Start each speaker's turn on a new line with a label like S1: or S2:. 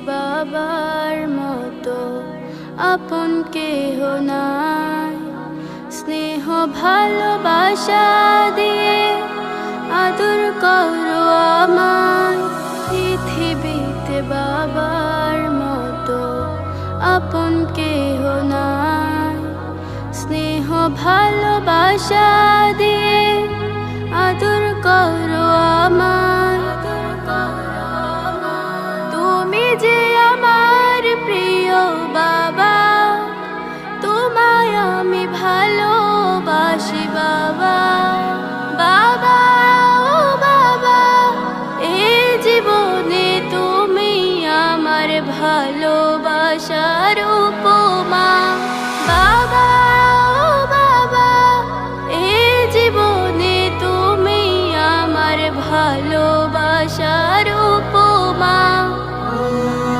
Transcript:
S1: বাবার মতো আপন কেহ নাই, স্নেহ ভালোবাসা দিয়ে আদর করো আমায়। পৃথিবীতে বাবার মতো আপন কেহ নাই, স্নেহ ভালোবাসা দিয়ে আদর করো আমায়। তুমি যে আমার প্রিয় বাবা, তোমায় আমি ভালোবাসি বাবা। বাবা ও বাবা, এই জীবনে তুমি আমার ভালোবাসার উপমা। বাবা ও